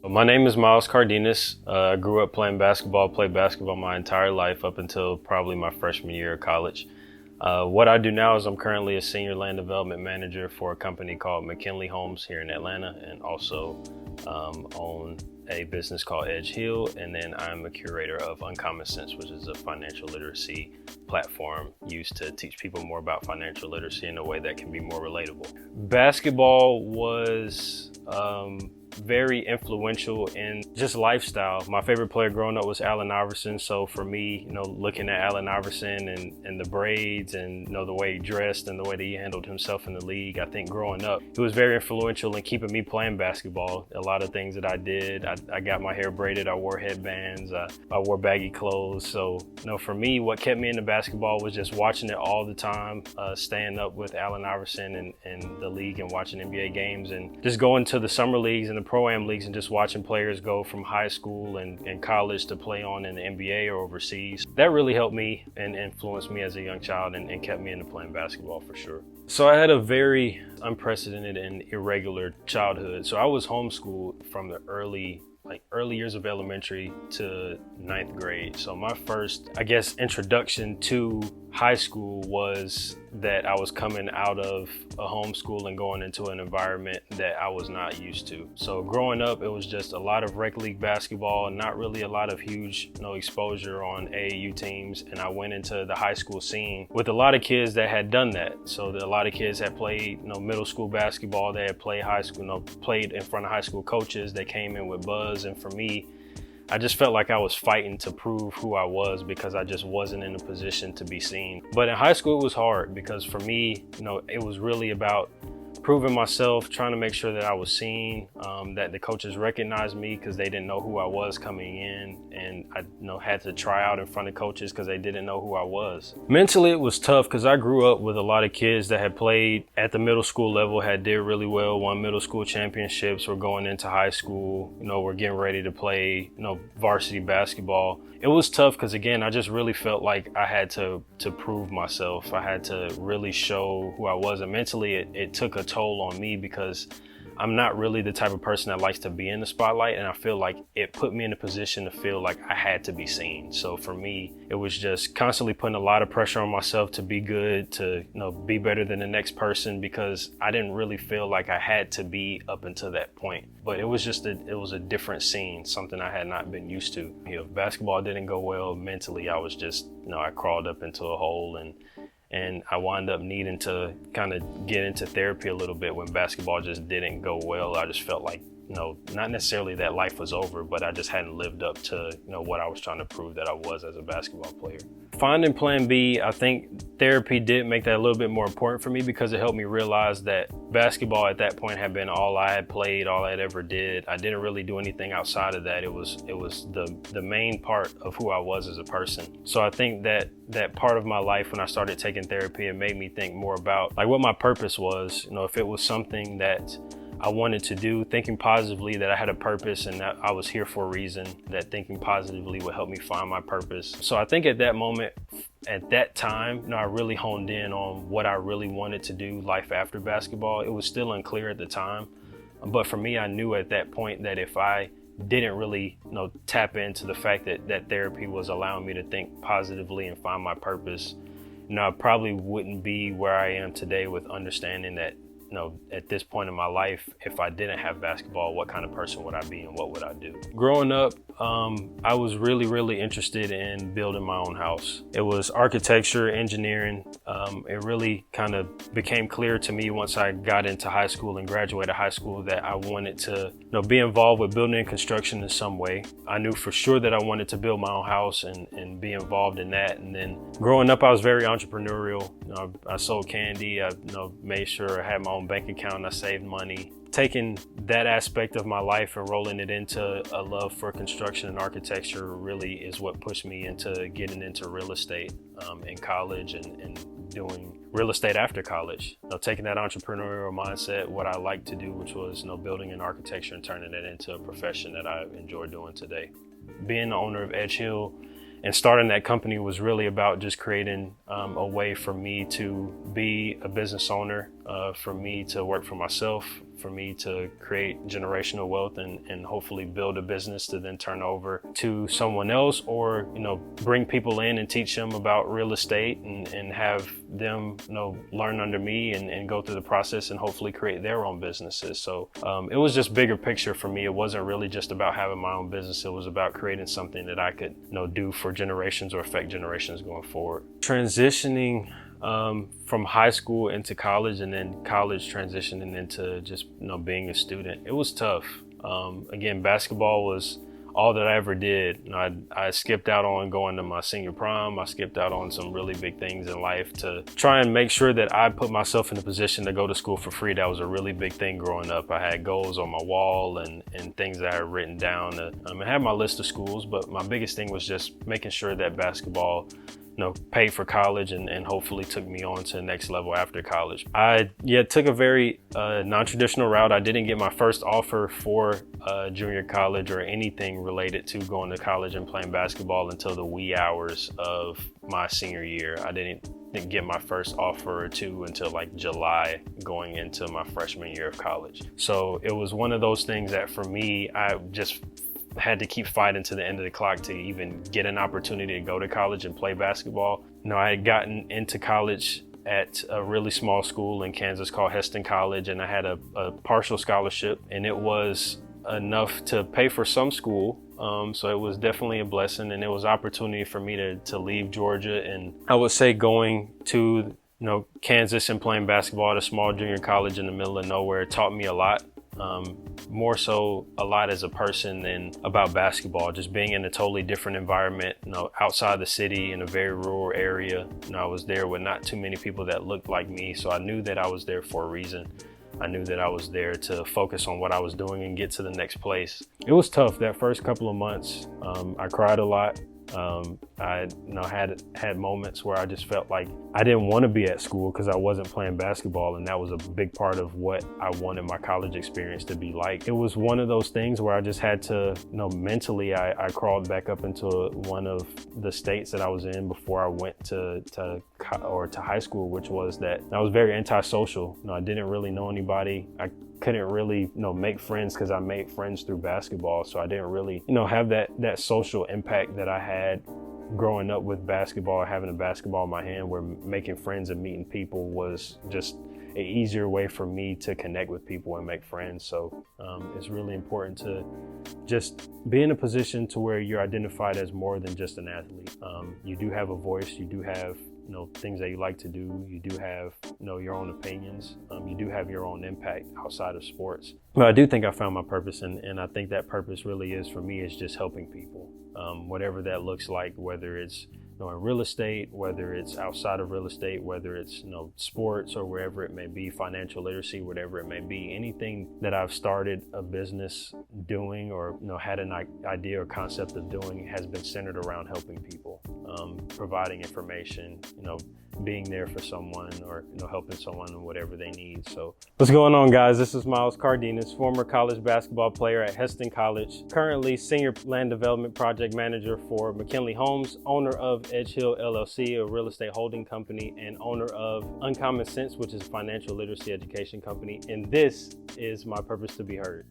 My name is Myles Cardenas. I grew up playing basketball, played basketball my entire life up until probably my freshman year of college. What I do now is I'm currently a senior land development manager for a company called McKinley Homes here in Atlanta, and also own a business called Edge Hill, and then I'm a curator of Uncommon Sense, which is a financial literacy platform used to teach people more about financial literacy in a way that can be more relatable. Basketball was very influential in just lifestyle. My favorite player growing up was Allen Iverson. So for me, looking at Allen Iverson and the braids and, the way he dressed and the way that he handled himself in the league, I think growing up, it was very influential in keeping me playing basketball. A lot of things that I did, I got my hair braided, I wore headbands, I wore baggy clothes. So, for me, what kept me into basketball was just watching it all the time, staying up with Allen Iverson and the league and watching NBA games and just going to the summer leagues and the pro-am leagues and just watching players go from high school and college to play on in the NBA or overseas. That really helped me and influenced me as a young child and kept me into playing basketball for sure. So I had a very unprecedented and irregular childhood. So I was homeschooled from the early years of elementary to ninth grade. So my first, introduction to high school was that I was coming out of a homeschool and going into an environment that I was not used to. So growing up, it was just a lot of rec league basketball and not really a lot of huge, exposure on AAU teams. And I went into the high school scene with a lot of kids that had done that. So a lot of kids had played, middle school basketball. They had played high school, played in front of high school coaches. They came in with buzz. And for me, I just felt like I was fighting to prove who I was because I just wasn't in a position to be seen. But in high school, it was hard because for me, it was really about proving myself, trying to make sure that I was seen, that the coaches recognized me because they didn't know who I was coming in, and I had to try out in front of coaches because they didn't know who I was. Mentally, it was tough because I grew up with a lot of kids that had played at the middle school level, did really well, won middle school championships, were going into high school, were getting ready to play, varsity basketball. It was tough because, again, I just really felt like I had to prove myself. I had to really show who I was. And mentally, it took a toll on me because I'm not really the type of person that likes to be in the spotlight. And I feel like it put me in a position to feel like I had to be seen. So for me, it was just constantly putting a lot of pressure on myself to be good, to be better than the next person, because I didn't really feel like I had to be up until that point. But it was just it was a different scene, something I had not been used to. Basketball didn't go well mentally. I was just, I crawled up into a hole and I wound up needing to kind of get into therapy a little bit when basketball just didn't go well. I just felt like, not necessarily that life was over, but I just hadn't lived up to, what I was trying to prove that I was as a basketball player. Finding plan B, I think therapy did make that a little bit more important for me because it helped me realize that basketball at that point had been all I had played, all I had ever did. I didn't really do anything outside of that. It was the main part of who I was as a person. So I think that part of my life when I started taking therapy, it made me think more about what my purpose was. If it was something that I wanted to do, thinking positively that I had a purpose and that I was here for a reason, that thinking positively would help me find my purpose. So I think at that moment, at that time, I really honed in on what I really wanted to do life after basketball. It was still unclear at the time, but for me, I knew at that point that if I didn't really tap into the fact that therapy was allowing me to think positively and find my purpose, I probably wouldn't be where I am today with understanding that at this point in my life, if I didn't have basketball, what kind of person would I be and what would I do? Growing up, I was really interested in building my own house. It was architecture, engineering. It really kind of became clear to me once I got into high school and graduated high school that I wanted to be involved with building and construction in some way. I knew for sure that I wanted to build my own house and be involved in that. And then growing up, I was very entrepreneurial. I sold candy. I made sure I had my own bank account. I saved money. Taking that aspect of my life and rolling it into a love for construction and architecture really is what pushed me into getting into real estate in college and doing real estate after college. Taking that entrepreneurial mindset, what I like to do, which was building in architecture and turning it into a profession that I enjoy doing today. Being the owner of Edge Hill and starting that company was really about just creating a way for me to be a business owner for me to work for myself, for me to create generational wealth and hopefully build a business to then turn over to someone else, or, bring people in and teach them about real estate and have them, learn under me and go through the process and hopefully create their own businesses. So it was just bigger picture for me. It wasn't really just about having my own business. It was about creating something that I could, do for generations or affect generations going forward. Transitioning from high school into college, and then college transitioning into just being a student, it was tough. Again, basketball was all that I ever did. I skipped out on going to my senior prom. I skipped out on some really big things in life to try and make sure that I put myself in a position to go to school for free. That was a really big thing growing up. I had goals on my wall and things that I had written down. I had my list of schools, but my biggest thing was just making sure that basketball paid for college and hopefully took me on to the next level after college. I took a very non-traditional route. I didn't get my first offer for junior college or anything related to going to college and playing basketball until the wee hours of my senior year. I didn't get my first offer or two until like July going into my freshman year of college. So it was one of those things that for me, I just had to keep fighting to the end of the clock to even get an opportunity to go to college and play basketball. I had gotten into college at a really small school in Kansas called Heston College, and I had a partial scholarship, and it was enough to pay for some school. So it was definitely a blessing, and it was opportunity for me to leave Georgia. And I would say going to Kansas and playing basketball at a small junior college in the middle of nowhere taught me a lot. More so a lot as a person than about basketball, just being in a totally different environment, outside the city in a very rural area. I was there with not too many people that looked like me. So I knew that I was there for a reason. I knew that I was there to focus on what I was doing and get to the next place. It was tough that first couple of months. I cried a lot. I had moments where I just felt like I didn't want to be at school because I wasn't playing basketball, and that was a big part of what I wanted my college experience to be like. It was one of those things where I just had to, mentally, I crawled back up into one of the states that I was in before I went to high school, which was that I was very antisocial. I didn't really know anybody. I couldn't really, make friends because I made friends through basketball. So I didn't really, have that social impact that I had growing up with basketball, having a basketball in my hand, where making friends and meeting people was just an easier way for me to connect with people and make friends. So it's really important to just be in a position to where you're identified as more than just an athlete. You do have a voice, you do have things that you like to do. You do have, your own opinions. You do have your own impact outside of sports. But I do think I found my purpose, and I think that purpose really is, for me, is just helping people. Whatever that looks like, whether it's in real estate, whether it's outside of real estate, whether it's sports or wherever it may be, financial literacy, whatever it may be, anything that I've started a business doing or had an idea or concept of doing has been centered around helping people, providing information, being there for someone, or helping someone in whatever they need. So what's going on, guys? This is Myles Cardenas, former college basketball player at Heston College, currently senior land development project manager for McKinley Homes, owner of Edge Hill LLC, a real estate holding company, and owner of Uncommon Sense, which is a financial literacy education company. And this is my purpose to be heard.